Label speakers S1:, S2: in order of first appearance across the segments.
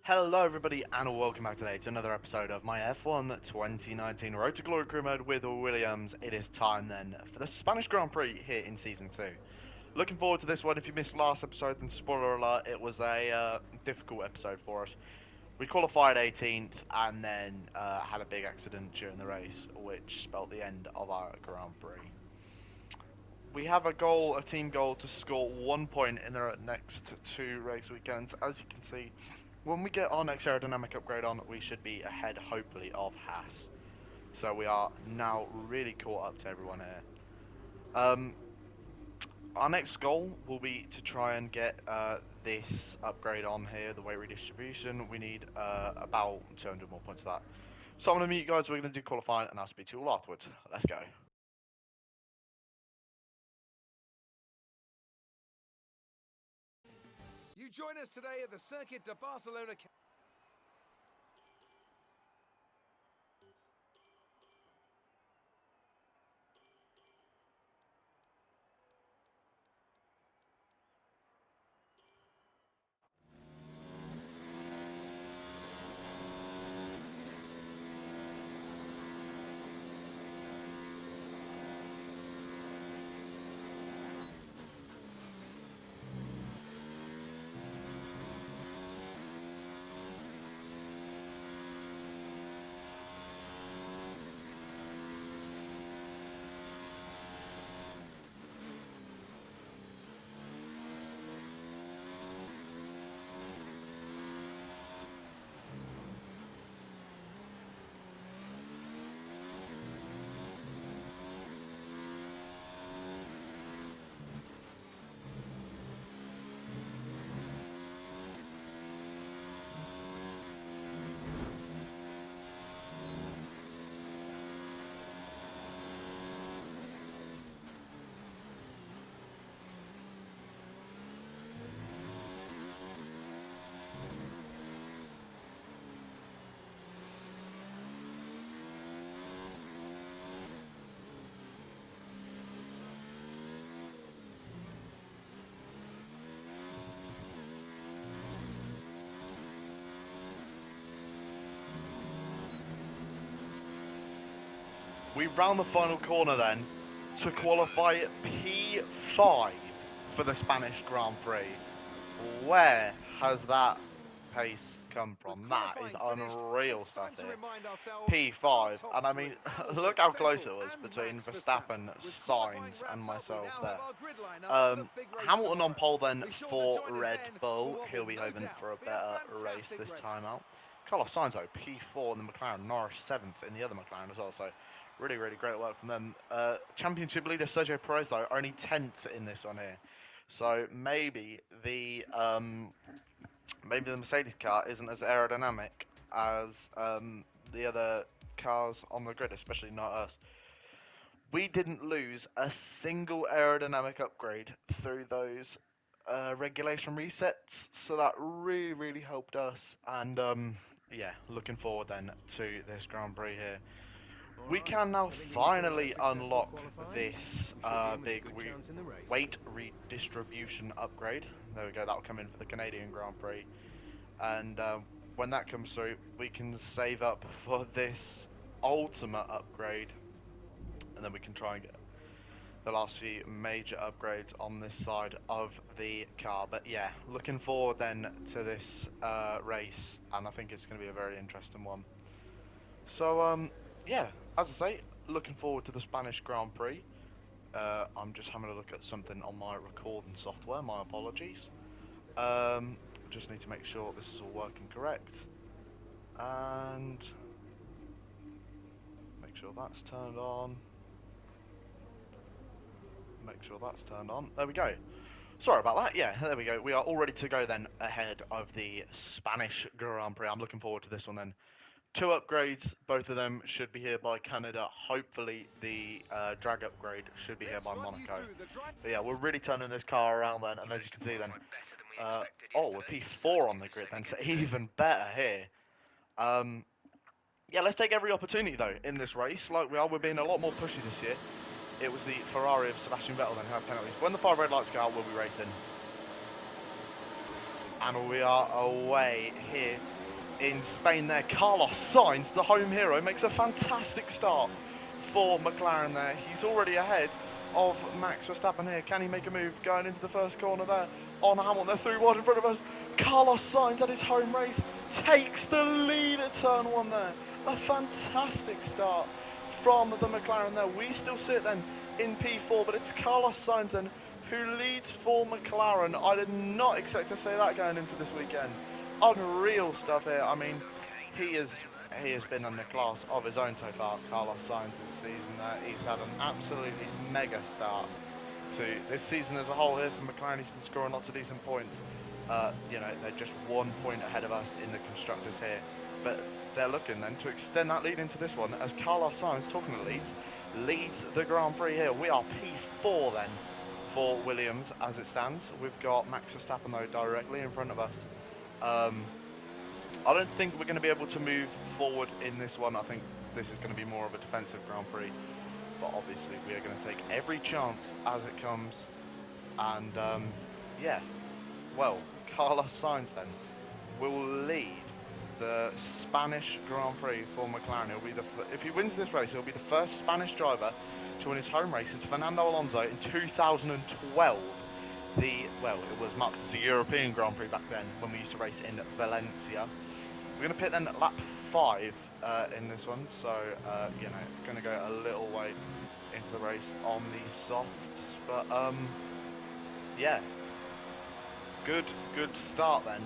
S1: Hello everybody and welcome back today to another episode of my F1 2019 Road to Glory Crew Mode with Williams. It is time then for the Spanish Grand Prix here in Season 2. Looking forward to this one. If you missed last episode, then spoiler alert, it was a difficult episode for us. We qualified 18th and then had a big accident during the race, which spelt the end of our Grand Prix. We have a team goal, to score 1 point in the next two race weekends. As you can see, when we get our next aerodynamic upgrade on, we should be ahead, hopefully, of Haas. So we are now really caught up to everyone here. Um, our next goal will be to try and get this upgrade on here, the weight redistribution. We need about 200 more points of that. So I'm going to meet you guys, we're going to do qualifying, and I'll speak to you all afterwards. Let's go.
S2: You join us today at the Circuit de Barcelona.
S1: We round the final corner then to qualify P5 for the Spanish Grand Prix. Where has that pace come from? That is unreal stuff here. P5, and I mean, look how close it was between Verstappen, Sainz, and myself there. Hamilton on pole then for Red Bull. He'll be hoping for a better race this time out. Carlos Sainz, though, P4 in the McLaren, Norris 7th in the other McLaren as well, so really, really great work from them. Championship leader Sergio Perez, though, only 10th in this one here. So maybe the Mercedes car isn't as aerodynamic as the other cars on the grid, especially not us. We didn't lose a single aerodynamic upgrade through those regulation resets, so that really, really helped us. And yeah, looking forward then to this Grand Prix here. We can now finally unlock this big weight redistribution upgrade. There we go, that'll come in for the Canadian Grand Prix. And when that comes through, we can save up for this ultimate upgrade. And then we can try and get the last few major upgrades on this side of the car. But yeah, looking forward then to this race. And I think it's going to be a very interesting one. So, yeah, as I say, looking forward to the Spanish Grand Prix. I'm just having a look at something on my recording software, my apologies. Just need to make sure this is all working correct. And make sure that's turned on. Make sure that's turned on. There we go. Sorry about that. Yeah, there we go. We are all ready to go then ahead of the Spanish Grand Prix. I'm looking forward to this one then. Two upgrades, both of them should be here by Canada. Hopefully the drag upgrade should be here by Monaco. But yeah, we're really turning this car around then, and as you can see then, oh, we're P4 on the grid then, so even better here. Yeah, let's take every opportunity though in this race. Like we are, we're being a lot more pushy this year. It was the Ferrari of Sebastian Vettel then who had penalties. When the 5 red lights go out, we'll be racing. And we are away here in Spain there. Carlos Sainz, the home hero, makes a fantastic start for McLaren there. He's already ahead of Max Verstappen here. Can he make a move going into the first corner there on Hamilton? They're through wide in front of us. Carlos Sainz at his home race takes the lead at turn one there. A fantastic start from the McLaren there. We still sit then in P4, but it's Carlos Sainz then who leads for McLaren. I did not expect to say that going into this weekend. Unreal stuff here. I mean, he has been in the class of his own so far, Carlos Sainz, this season. He's had an absolutely mega start to this season as a whole here for McLaren. He's been scoring lots of decent points. You know, they're just 1 point ahead of us in the constructors here, but they're looking then to extend that lead into this one as Carlos Sainz, talking of leads the Grand Prix here. We are P4 then for Williams as it stands. We've got Max Verstappen though directly in front of us. I don't think we're going to be able to move forward in this one. I think this is going to be more of a defensive Grand Prix, but obviously we are going to take every chance as it comes. And yeah, well, Carlos Sainz then will lead the Spanish Grand Prix for McLaren. He'll be if he wins this race, he'll be the first Spanish driver to win his home race since Fernando Alonso in 2012. Well, it was marked as the European Grand Prix back then when we used to race in Valencia. We're going to pit then lap 5 in this one, so you know, going to go a little way into the race on the softs, but yeah, good start then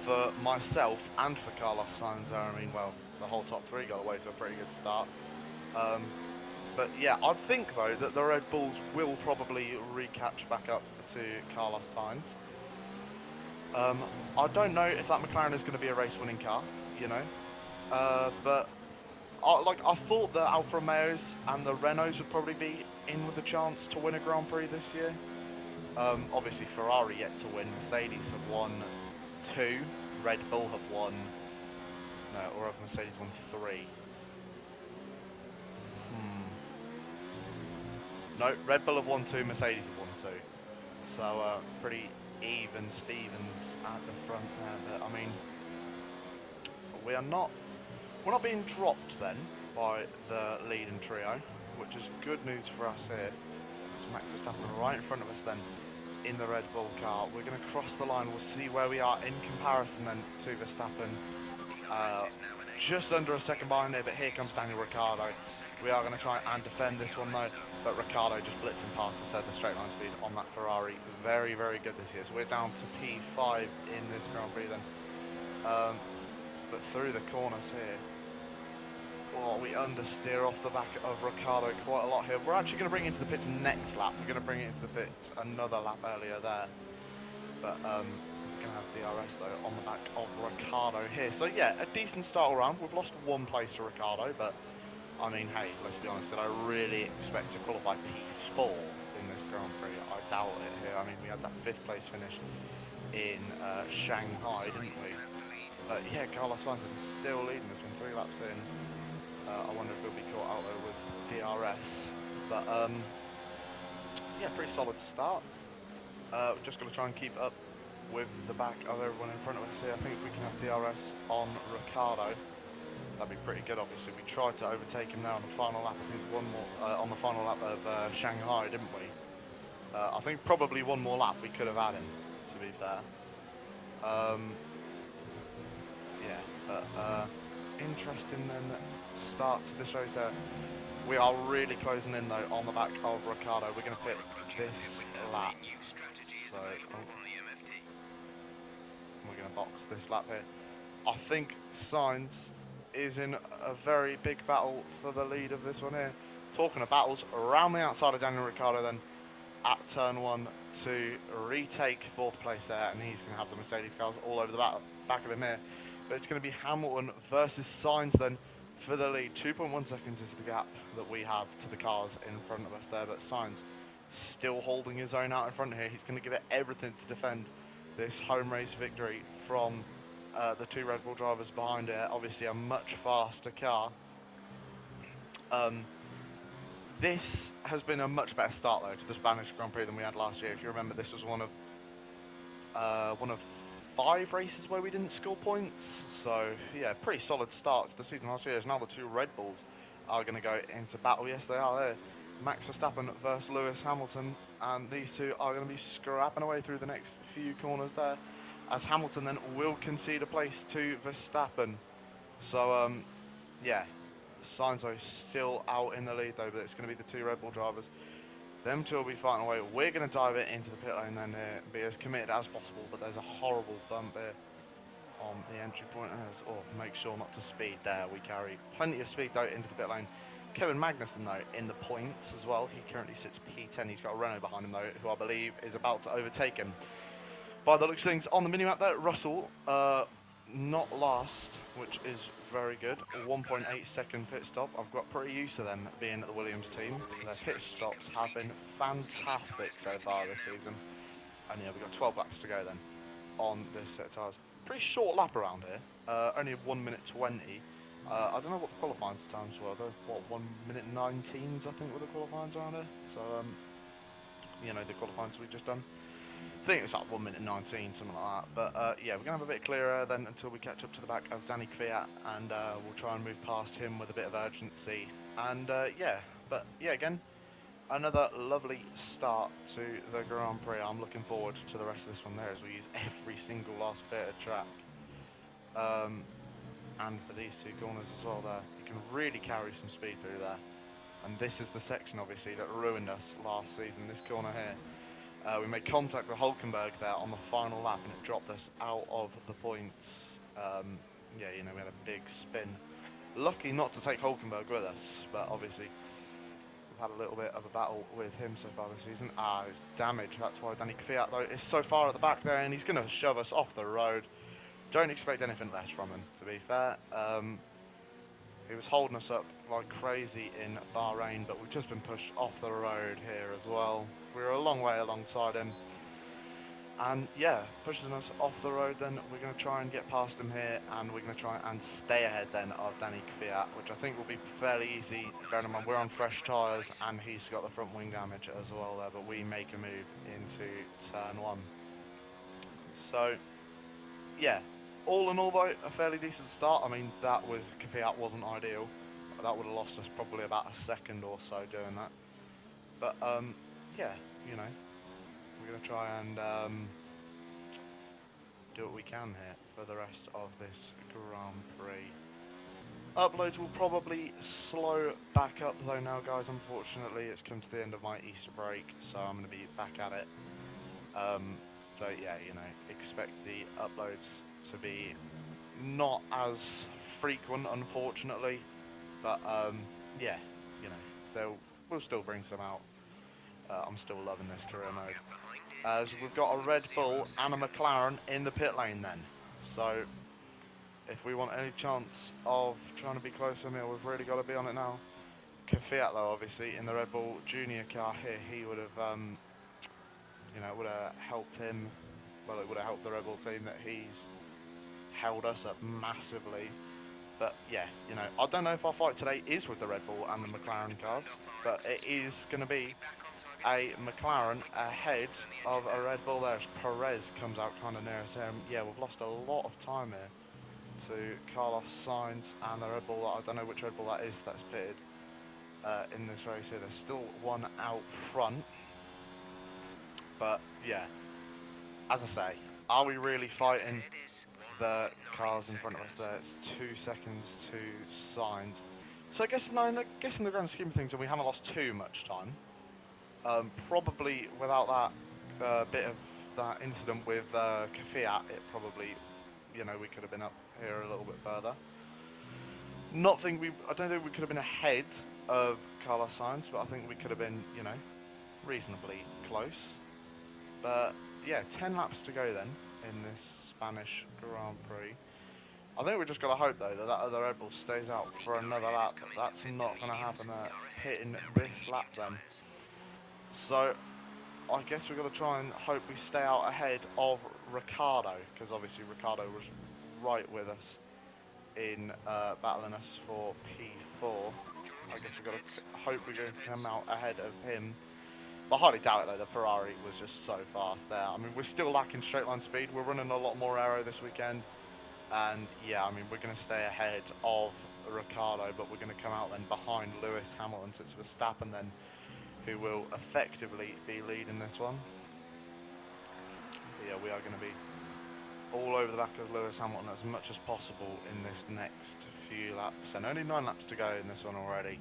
S1: for myself and for Carlos Sainz. I mean, well, the whole top 3 got away to a pretty good start. But yeah, I think though that the Red Bulls will probably recatch back up to Carlos Sainz. I don't know if that McLaren is going to be a race-winning car, you know, but I thought the Alfa Romeos and the Renaults would probably be in with a chance to win a Grand Prix this year. Obviously Ferrari yet to win, Mercedes have won 2, Red Bull have won, no, or have Mercedes won 3? No, Red Bull have won 2, Mercedes have won 2. So pretty even Stevens at the front there. But I mean, we're not being dropped then by the leading trio, which is good news for us here. So Max Verstappen right in front of us then in the Red Bull car. We're going to cross the line. We'll see where we are in comparison then to Verstappen. Just under a second behind there, but here comes Daniel Ricciardo. We are going to try and defend this one though, but Ricciardo just blitzing past us at the straight line speed on that Ferrari. Very, very good this year. So we're down to P5 in this Grand Prix then. But through the corners here, oh, we understeer off the back of Ricciardo quite a lot here. We're actually going to bring it into the pits next lap. We're going to bring it into the pits another lap earlier there. But going to have DRS though on the back of Ricciardo here. So yeah, a decent start all round. We've lost 1 place to Ricciardo, but I mean, hey, let's be honest, did I really expect to qualify P4 in this Grand Prix? I doubt it here. I mean, we had that 5th place finish in Shanghai, didn't we? Yeah, Carlos Sainz is still leading us from 3 laps in. I wonder if he'll be caught out there with DRS. But yeah, pretty solid start. Just going to try and keep up with the back of everyone in front of us here. I think we can have DRS on Ricciardo. That'd be pretty good, obviously. We tried to overtake him now on the final lap. I think one more on the final lap of Shanghai, didn't we? I think probably 1 more lap we could have had him, to be fair. Yeah, but interesting then start to this race there. We are really closing in though on the back of Ricciardo. We're going to pit this lap. So, we're going to box this lap here. I think Sainz is in a very big battle for the lead of this one here. Talking of battles, around the outside of Daniel Ricciardo then at turn 1 to retake 4th place there, and he's going to have the Mercedes cars all over the back of him here. But it's going to be Hamilton versus Sainz then for the lead. 2.1 seconds is the gap that we have to the cars in front of us there, but Sainz still holding his own out in front here. He's going to give it everything to defend this home race victory from the 2 Red Bull drivers behind it. Obviously a much faster car. This has been a much better start though to the Spanish Grand Prix than we had last year. If you remember, this was one of 5 races where we didn't score points. So yeah, pretty solid start to the season last year. As now the 2 Red Bulls are going to go into battle. Yes, they are there. Max Verstappen versus Lewis Hamilton, and these two are going to be scrapping away through the next few corners there, as Hamilton then will concede a place to Verstappen. So yeah, Sainz still out in the lead though, but it's going to be the 2 Red Bull drivers. Them two will be fighting away. We're going to dive it into the pit lane then, be as committed as possible, but there's a horrible bump here on the entry point. Make sure not to speed there. We carry plenty of speed though into the pit lane. Kevin Magnussen though in the points as well. He currently sits P10. He's got a Renault behind him though, who I believe is about to overtake him. By the looks of things on the minimap there, Russell not last, which is very good. 1.8 second pit stop. I've got pretty used to them being at the Williams team. Their pit stops have been fantastic so far this season. And yeah, we've got 12 laps to go then on this set of tyres. Pretty short lap around here, only 1 minute 20. I don't know what the qualifying times were, though. What, 1 minute 19s I think were the qualifying around here. So, you know, the qualifying we just done. I think it's like 1 minute 19, something like that. But yeah, we're going to have a bit clearer then until we catch up to the back of Danny Kvyat, and we'll try and move past him with a bit of urgency. And yeah, but yeah, again, another lovely start to the Grand Prix. I'm looking forward to the rest of this one there as we use every single last bit of track. And for these 2 corners as well there, you can really carry some speed through there. And this is the section obviously that ruined us last season, this corner here. We made contact with Hulkenberg there on the final lap and it dropped us out of the points. Yeah, you know, we had a big spin. Lucky not to take Hulkenberg with us, but obviously we've had a little bit of a battle with him so far this season. It's damage. That's why Danny Kvyat though is so far at the back there, and he's going to shove us off the road. Don't expect anything less from him, to be fair. He was holding us up like crazy in Bahrain, but we've just been pushed off the road here as well. We're a long way alongside him. And yeah, pushing us off the road then, we're going to try and get past him here, and we're going to try and stay ahead then of Danny Kvyat, which I think will be fairly easy. Bearing in mind, we're on fresh tyres, and he's got the front wing damage as well there, but we make a move into turn 1. So, yeah, all in all though, a fairly decent start. I mean, that with Kvyat wasn't ideal. That would have lost us probably about a second or so doing that. But, yeah, you know, we're going to try and do what we can here for the rest of this Grand Prix. Uploads will probably slow back up though now, guys. Unfortunately, it's come to the end of my Easter break, so I'm going to be back at it. So yeah, you know, expect the uploads to be not as frequent, unfortunately. But yeah, you know, we'll still bring some out. I'm still loving this career mode. As we've got a Red Bull and a McLaren in the pit lane then. So if we want any chance of trying to be close to Emil, we've really got to be on it now. Kvyat though, obviously, in the Red Bull Junior car here, he would have, you know, it would have helped him. Well, it would have helped the Red Bull team that he's held us up massively. But yeah, you know, I don't know if our fight today is with the Red Bull and the McLaren cars, but it is going to be a McLaren ahead of a Red Bull there as Perez comes out kind of near us here. Yeah, we've lost a lot of time here to Carlos Sainz and the Red Bull. I don't know which Red Bull that is that's pitted in this race here. There's still one out front. But yeah, as I say, are we really fighting the cars in front of us there? It's 2 seconds to Sainz. So I guess, no, in the grand scheme of things, we haven't lost too much time. Probably without that bit of that incident with Kvyat, it probably, you know, we could have been up here a little bit further. I don't think we could have been ahead of Carlos Sainz, but I think we could have been, you know, reasonably close. But yeah, 10 laps to go then in this Spanish Grand Prix. I think we just got to hope though that other Red Bull stays out for another lap. That's not going to happen hitting this lap then. So I guess we've got to try and hope we stay out ahead of Ricciardo, because obviously Ricciardo was right with us in battling us for P4. I guess we've got to hope we can come out ahead of him. I highly doubt it though, the Ferrari was just so fast there. I mean, we're still lacking straight line speed. We're running a lot more aero this weekend. And yeah, I mean, we're going to stay ahead of Ricciardo, but we're going to come out then behind Lewis Hamilton. So it's Verstappen then who will effectively be leading this one. But yeah, we are going to be all over the back of Lewis Hamilton as much as possible in this next few laps. And only 9 laps to go in this one already.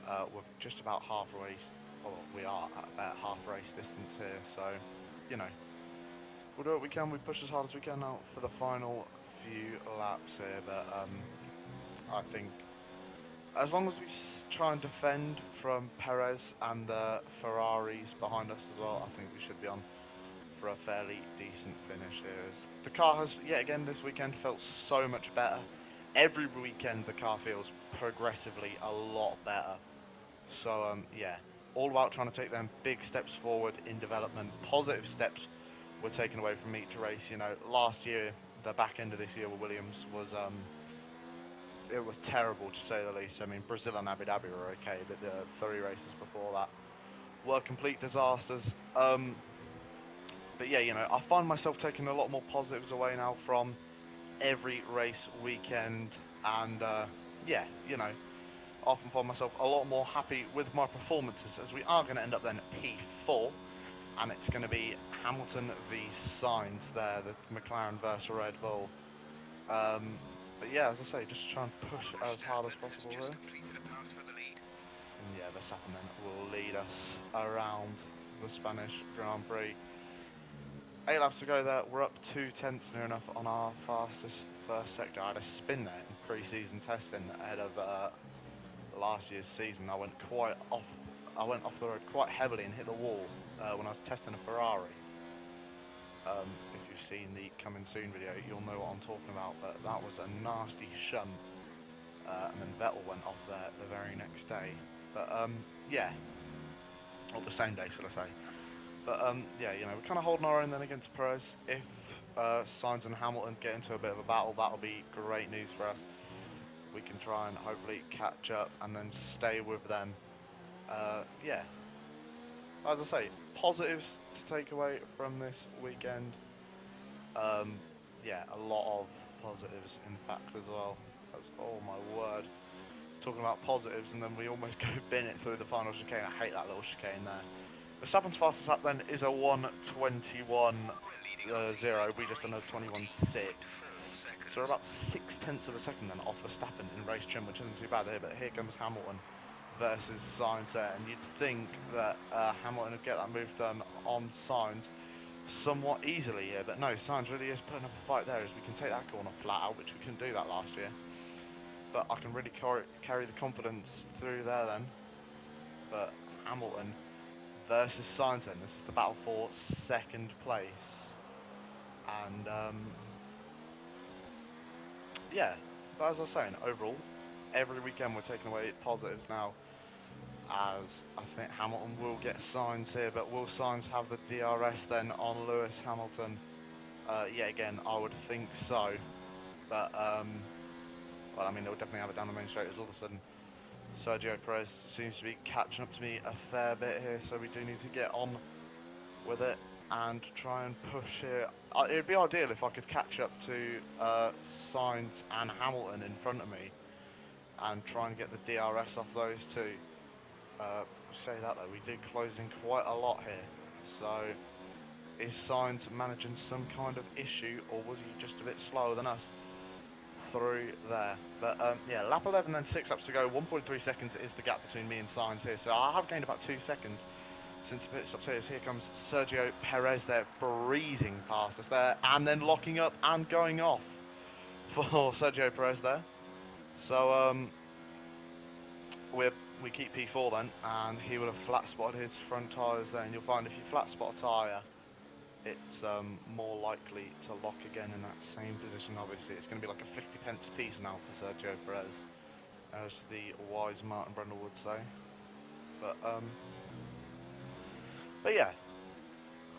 S1: We're just about half race. Well, we are at about half race distance here. So, you know, we'll do what we can. We push as hard as we can now for the final few laps here. But I think as long as we try and defend from Perez and the Ferraris behind us as well, I think we should be on for a fairly decent finish here. As the car has yet again this weekend felt so much better. Every weekend the car feels progressively a lot better. So yeah, all about trying to take them big steps forward in development. Positive steps were taken away from each race. You know, last year, the back end of this year with Williams was it was terrible to say the least. I mean, Brazil and Abu Dhabi were okay, but the 3 races before that were complete disasters. But yeah, you know, I find myself taking a lot more positives away now from every race weekend, and yeah, you know, I often find myself a lot more happy with my performances, as we are going to end up then at P4, and it's going to be Hamilton v Sainz there, the McLaren versus Red Bull. But yeah, as I say, just try and push as hard as possible here. And yeah, Verstappen then will lead us around the Spanish Grand Prix. 8 laps to go there. We're up 2/10 near enough on our fastest first sector. I had a spin there in pre-season testing ahead of last year's season. I went off the road quite heavily and hit the wall when I was testing a Ferrari. If you've seen the coming soon video, you'll know what I'm talking about. But that was a nasty shunt, and then Vettel went off there the very next day. But yeah, or the same day, shall I say? But yeah, you know, we're kind of holding our own then against Perez. If Sainz and Hamilton get into a bit of a battle, that'll be great news for us. We can try and hopefully catch up and then stay with them. Yeah, as I say, positives to take away from this weekend. Yeah, a lot of positives in fact as well. Oh my word. Talking about positives and then we almost go bin it through the final chicane. I hate that little chicane there. Verstappen's fastest lap then is a 1:21.0. We just done a 21.6. So we're about 6/10 of a second then off Verstappen in race trim, which isn't too bad here. But here comes Hamilton versus Sainz there, and you'd think that Hamilton would get that move done on Sainz somewhat easily here, but no, Sainz really is putting up a fight there, as we can take that corner flat out, which we couldn't do that last year. But I can really carry the confidence through there then. But Hamilton versus Sainz then, this is the battle for second place. And yeah, but as I was saying, overall, every weekend we're taking away positives now, as I think Hamilton will get Sainz here, but will Sainz have the DRS then on Lewis Hamilton? Yeah, again, I would think so, but well, I mean, they'll definitely have it down the main straight as all of a sudden Sergio Perez seems to be catching up to me a fair bit here, so we do need to get on with it and try and push here. It'd be ideal if I could catch up to Sainz and Hamilton in front of me and try and get the DRS off those two. Say that though, we did close in quite a lot here, so is Sainz managing some kind of issue, or was he just a bit slower than us through there? But yeah, lap 11 then 6 laps to go. 1.3 seconds is the gap between me and Sainz here, so I have gained about 2 seconds since the pit stops here. Here comes Sergio Perez there, breezing past us there, and then locking up and going off for Sergio Perez there. So we keep P4 then, and he would have flat spotted his front tyres there, and you'll find if you flat spot a tyre, it's more likely to lock again in that same position. Obviously, it's going to be like a 50 pence a piece now for Sergio Perez, as the wise Martin Brundle would say. But yeah,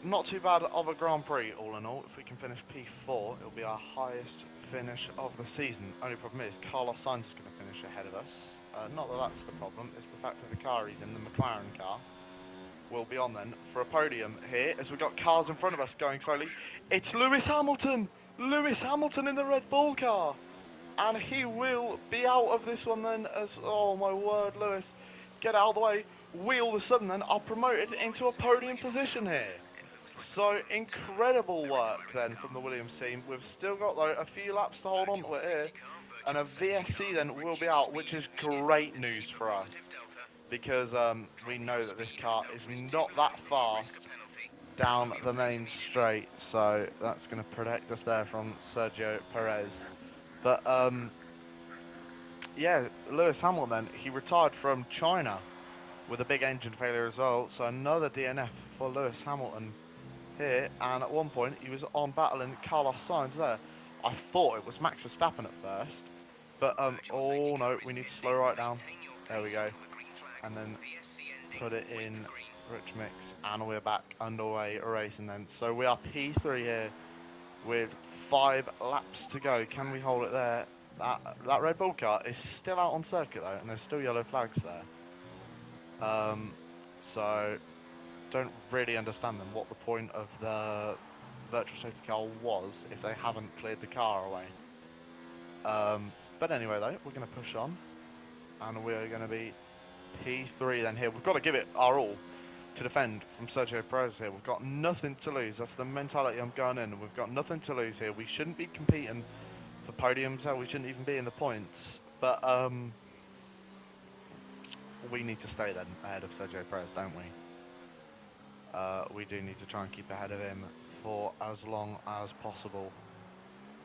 S1: not too bad of a Grand Prix all in all. If we can finish P4, it'll be our highest finish of the season. Only problem is Carlos Sainz is going to finish ahead of us. Not that that's the problem, it's the fact that the car he's in, the McLaren car, will be on then for a podium here as we've got cars in front of us going slowly. It's Lewis Hamilton! Lewis Hamilton in the Red Bull car! And he will be out of this one then as, oh my word, Lewis, get out of the way. We all of a sudden then are promoted into a podium position here. So incredible work then from the Williams team. We've still got though a few laps to hold on to it here. And a VSC then will be out, which is great news for us. Because we know that this car is not that fast down the main straight. So that's going to protect us there from Sergio Perez. But yeah, Lewis Hamilton, he retired from China with a big engine failure as well. So another DNF for Lewis Hamilton here. And at one point, he was on battling Carlos Sainz there. I thought it was Max Verstappen at first. But, oh no, we need to slow right down. There we go. And then put it in Rich Mix. And we're back underway racing then. So we are P3 here with 5 laps to go. Can we hold it there? That Red Bull car is still out on circuit though, and there's still yellow flags there. So don't really understand them what the point of the virtual safety car was if they haven't cleared the car away. But anyway though, we're going to push on, and we're going to be P3 then here. We've got to give it our all to defend from Sergio Perez here. We've got nothing to lose. That's the mentality I'm going in. We've got nothing to lose here. We shouldn't be competing for podiums. We shouldn't even be in the points. But we need to stay then ahead of Sergio Perez, don't we? We do need to try and keep ahead of him for as long as possible.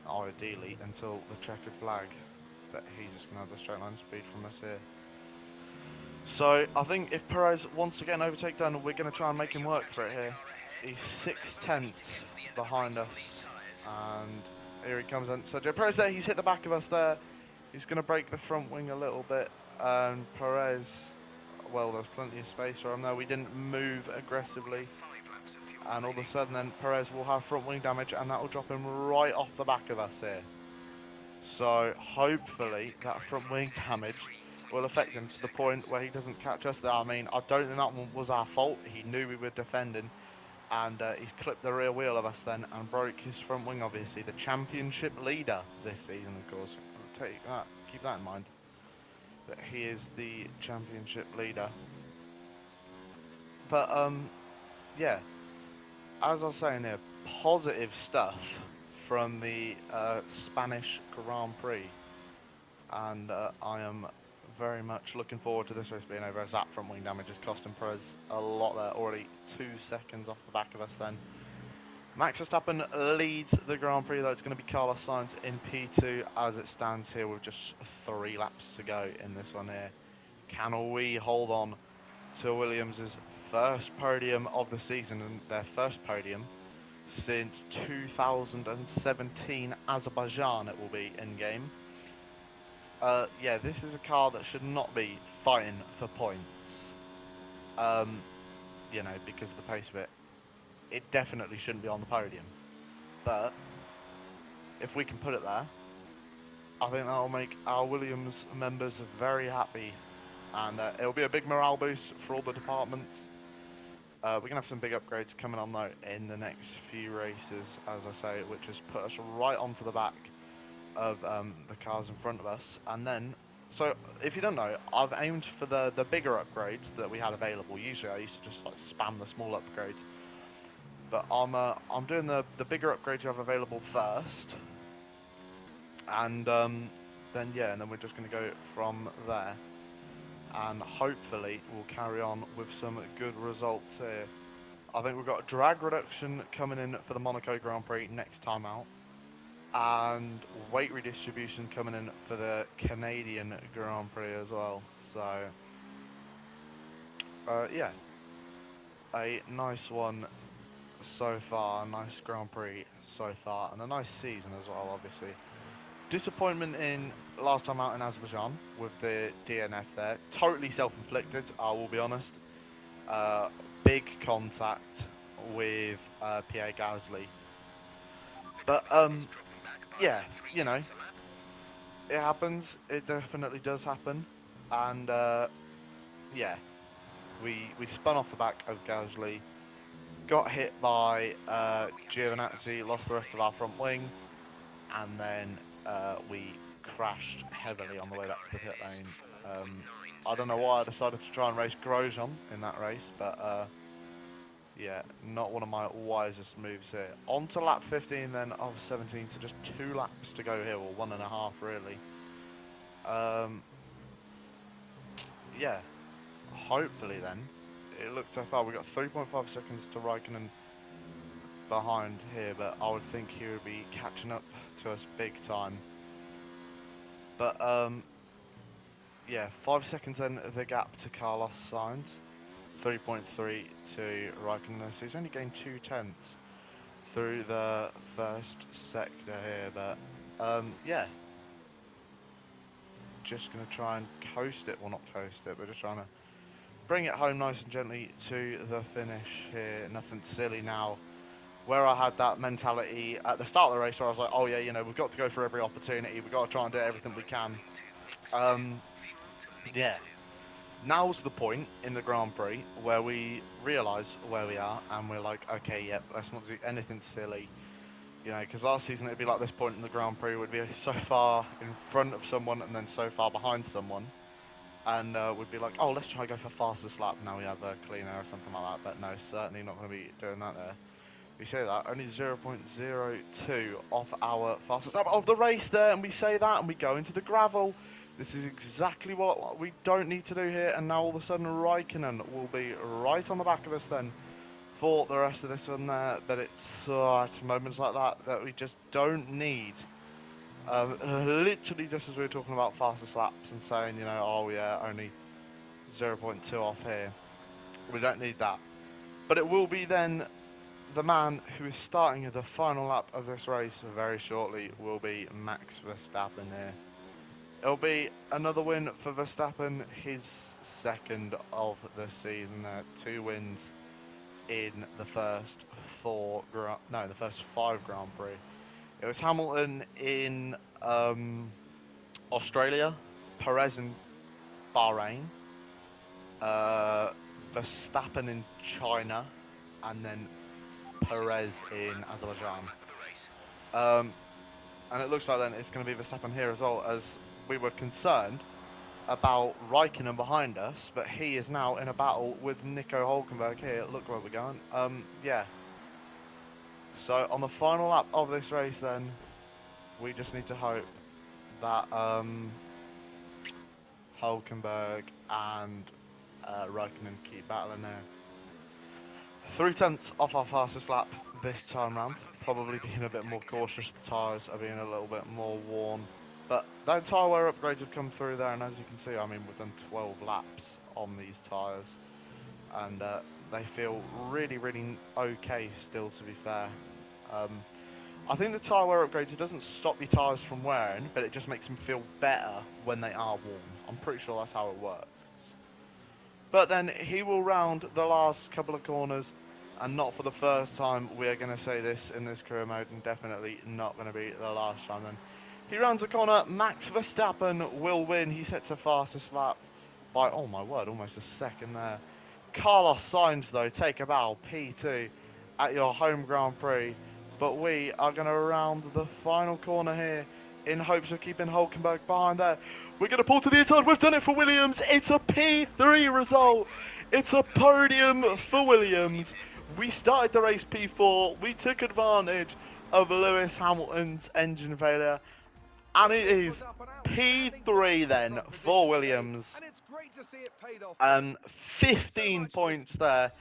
S1: Ideally until the checkered flag. But he's just going to have the straight line speed from us here. So I think if Perez wants to get an overtake done, we're going to try and make him work for it here. He's 6/10 behind us, and here he comes in. Sergio Perez there, he's hit the back of us there. He's going to break the front wing a little bit, and Perez, well, there's plenty of space for him there. We didn't move aggressively, and all of a sudden then Perez will have front wing damage, and that will drop him right off the back of us here. So hopefully that front wing damage will affect him to the point where he doesn't catch us there. I mean, I don't think that one was our fault. He knew we were defending, and he clipped the rear wheel of us then and broke his front wing, obviously. The championship leader this season, of course. Keep that in mind, that he is the championship leader. But, yeah, as I was saying here, positive stuff from the Spanish Grand Prix. And I am very much looking forward to this race being over, as that front wing damage is costing Perez a lot there. Already 2 seconds off the back of us then. Max Verstappen leads the Grand Prix though. It's going to be Carlos Sainz in P2 as it stands here with just 3 laps to go in this one here. Can we hold on to Williams' first podium of the season, and their first podium since 2017 Azerbaijan it will be in game. Yeah, this is a car that should not be fighting for points. You know, because of the pace of it. It definitely shouldn't be on the podium. But if we can put it there, I think that will make our Williams members very happy. And it'll be a big morale boost for all the departments. We're going to have some big upgrades coming on though in the next few races, as I say, which has put us right onto the back of the cars in front of us. And then, so if you don't know, I've aimed for the bigger upgrades that we had available. Usually I used to just like spam the small upgrades, but I'm doing the bigger upgrades you have available first, and then yeah, and then we're just going to go from there, and hopefully we'll carry on with some good results here. I think we've got a drag reduction coming in for the Monaco Grand Prix next time out, and weight redistribution coming in for the Canadian Grand Prix as well. So yeah, a nice one so far, a nice Grand Prix so far, and a nice season as well, obviously. Disappointment in last time out in Azerbaijan with the DNF there, totally self-inflicted, I will be honest. Big contact with Pierre Gasly, but yeah, you know, it happens. It definitely does happen, and yeah, we spun off the back of Gasly, got hit by Giovinazzi, lost the rest of our front wing, and then we crashed heavily on the way back to the pit lane. I don't know why I decided to try and race Grosjean in that race, but yeah, not one of my wisest moves here. On to lap 15 then of 17, so just 2 laps to go here, or 1.5 really. Yeah, hopefully then. It looks so far, we've got 3.5 seconds to Raikkonen behind here, but I would think he would be catching up to us big time. But yeah, 5 seconds then the gap to Carlos Sainz, 3.3 to Raikkonen, so he's only gained 2/10 through the first sector here, but yeah, just going to try and coast it, well not coast it, but just trying to bring it home nice and gently to the finish here, nothing silly now. Where I had that mentality at the start of the race where I was like, oh yeah, you know, we've got to go for every opportunity, we've got to try and do everything we can. Yeah, now's the point in the Grand Prix where we realise where we are and we're like, okay, yep, let's not do anything silly. You know, because last season it'd be like this point in the Grand Prix, we'd be so far in front of someone and then so far behind someone. And we'd be like, oh, let's try and go for fastest lap. Now we have a clean air or something like that. But no, certainly not going to be doing that there. We say that, only 0.02 off our fastest lap of the race there. And we say that and we go into the gravel. This is exactly what we don't need to do here. And now all of a sudden Raikkonen will be right on the back of us then for the rest of this one there. But it's moments like that that we just don't need. Literally just as we were talking about fastest laps and saying, you know, oh yeah, only 0.2 off here. We don't need that. But it will be then the man who is starting the final lap of this race very shortly will be Max Verstappen here. It'll be another win for Verstappen, his second of the season there. 2 wins in the first the first 5 Grand Prix. It was Hamilton in Australia, Perez in Bahrain, Verstappen in China, and then Perez in Azerbaijan. And it looks like then it's going to be Verstappen here as well, as we were concerned about Raikkonen behind us, but he is now in a battle with Nico Hulkenberg here. Look where we're going. Yeah. So on the final lap of this race then, we just need to hope that Hulkenberg and Raikkonen keep battling there. 3/10 off our fastest lap this time round. Probably being a bit more cautious. The tyres are being a little bit more worn. But those tyre wear upgrades have come through there, and as you can see, I mean, we've done 12 laps on these tyres. And they feel really, really okay still, to be fair. I think the tyre wear upgrades, it doesn't stop your tyres from wearing, but it just makes them feel better when they are worn. I'm pretty sure that's how it works. But then he will round the last couple of corners, and not for the first time we are going to say this in this career mode, and definitely not going to be the last time then. He rounds the corner, Max Verstappen will win. He sets the fastest lap by, oh my word, almost a second there. Carlos Sainz though, take a bow, P2 at your home Grand Prix. But we are going to round the final corner here in hopes of keeping Hulkenberg behind there. We're going to pull to the inside. We've done it for Williams. It's a P3 result. It's a podium for Williams. We started the race P4. We took advantage of Lewis Hamilton's engine failure. And it is P3 then for Williams. And 15 points there.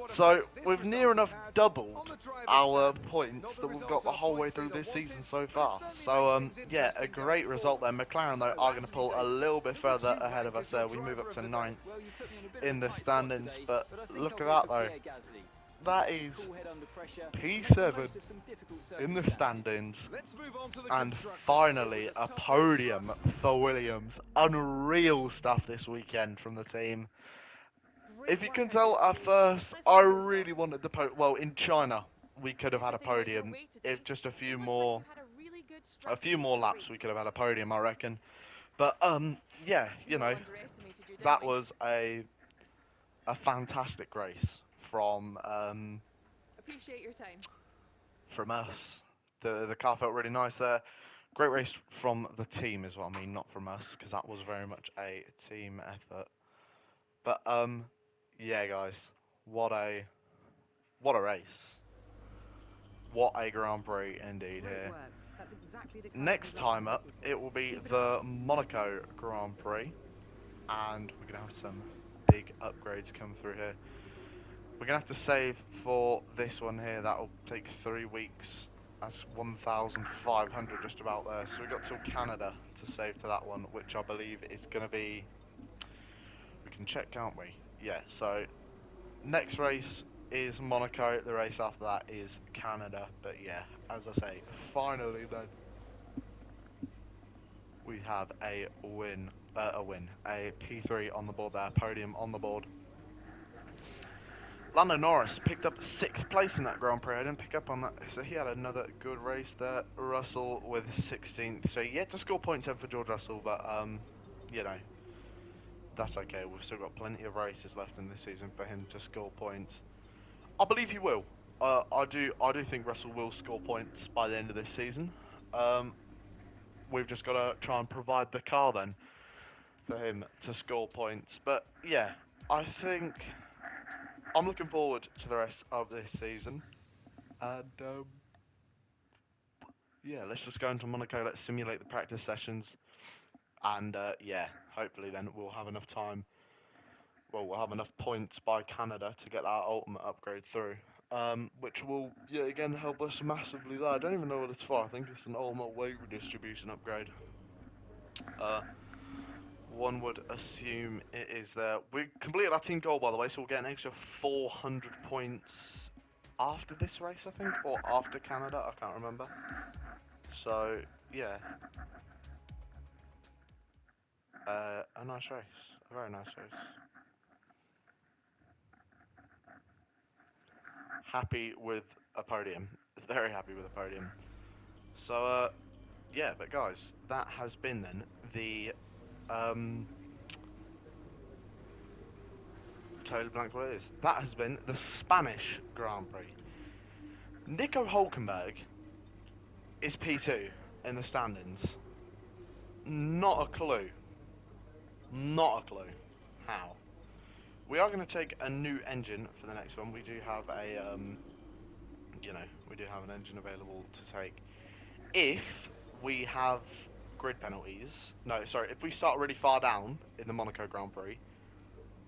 S1: So we've near enough doubled our points that we've got the whole way through this season so far. So yeah, a great result there. McLaren though are going to pull a little bit further ahead of us there. We move up to 9th in the standings, but look at that though. That is P7 in the standings, and finally a podium for Williams. Unreal stuff this weekend from the team. If you can tell, at first I really wanted the well, in China we could have had a podium. If just a few more laps we could have had a podium, I reckon. But yeah, you know, that was a a fantastic race
S3: Appreciate your time.
S1: from us. The car felt really nice there. Great race from the team as well. I mean, not from us, because that was very much a team effort. But yeah, guys, what a race! What a Grand Prix indeed
S3: Great
S1: here.
S3: work. That's exactly the kind of
S1: Next
S3: result I'm
S1: time up,
S3: looking for.
S1: it will be
S3: Keep it up.
S1: the Monaco Grand Prix, and we're gonna have some big upgrades come through here. We're gonna have to save for this one here. That'll take 3 weeks. That's 1,500 just about there. So we've got till Canada to save to that one, which I believe is gonna be. We can check, can't we? Yeah. So next race is Monaco. The race after that is Canada. But yeah, as I say, finally then we have a P3 on the board there, podium on the board. Lando Norris picked up 6th place in that Grand Prix. I didn't pick up on that, so he had another good race there. Russell with 16th, so yet to score points in for George Russell, but you know, that's okay. We've still got plenty of races left in this season for him to score points. I believe he will. I do think Russell will score points by the end of this season. We've just got to try and provide the car then for him to score points. But yeah, I think I'm looking forward to the rest of this season. And yeah, let's just go into Monaco. Let's simulate the practice sessions. And yeah, hopefully then we'll have enough time. Well, we'll have enough points by Canada to get that ultimate upgrade through. Which will, yeah, again help us massively there. I don't even know what it's for. I think it's an ultimate weight redistribution upgrade. One would assume it is there. We completed our team goal, by the way, so we'll get an extra 400 points after this race, I think, or after Canada. I can't remember. So yeah, a nice race, a very nice race. Happy with a podium, very happy with a podium. So yeah, but guys, that has been then the totally blank what it is. That has been the Spanish Grand Prix. Nico Hulkenberg is P2 in the standings. Not a clue. Not a clue. How? We are going to take a new engine for the next one. We do have a, you know, we do have an engine available to take. If we have grid penalties, no, sorry, if we start really far down in the Monaco Grand Prix,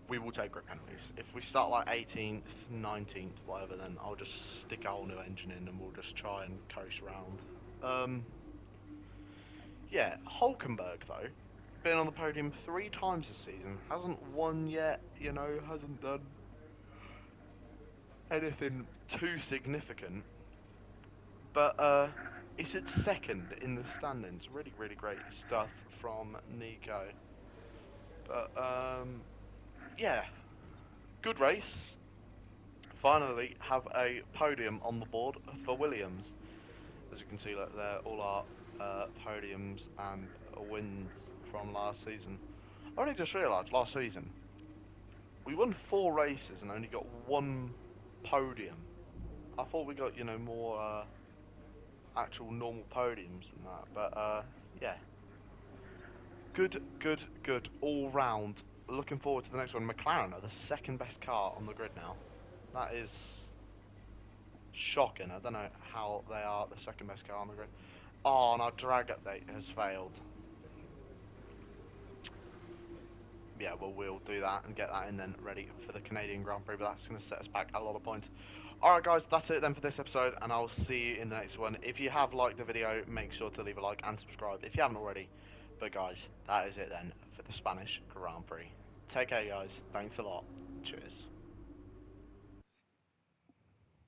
S1: we will take grid penalties. If we start like 18th, 19th, whatever, then I'll just stick a whole new engine in and we'll just try and coast around. Yeah, Hulkenberg though, been on the podium 3 times this season, hasn't won yet, you know, hasn't done anything too significant, but it's at second in the standings. Really, really great stuff from Nico. But yeah, good race. Finally have a podium on the board for Williams. As you can see, look, there all our podiums and wins from last season. I only just realised last season we won 4 races and only got 1 podium. I thought we got, you know, more actual normal podiums than that, but yeah, good all round. Looking forward to the next one. McLaren are the 2nd best car on the grid now. That is shocking. I don't know how they are the 2nd best car on the grid. Oh, and our drag update has failed. Yeah, well, we'll do that and get that in then ready for the Canadian Grand Prix, but that's going to set us back a lot of points. Alright guys, that's it then for this episode, and I'll see you in the next one. If you have liked the video, make sure to leave a like and subscribe if you haven't already. But guys, that is it then for the Spanish Grand Prix. Take care guys, thanks a lot, cheers.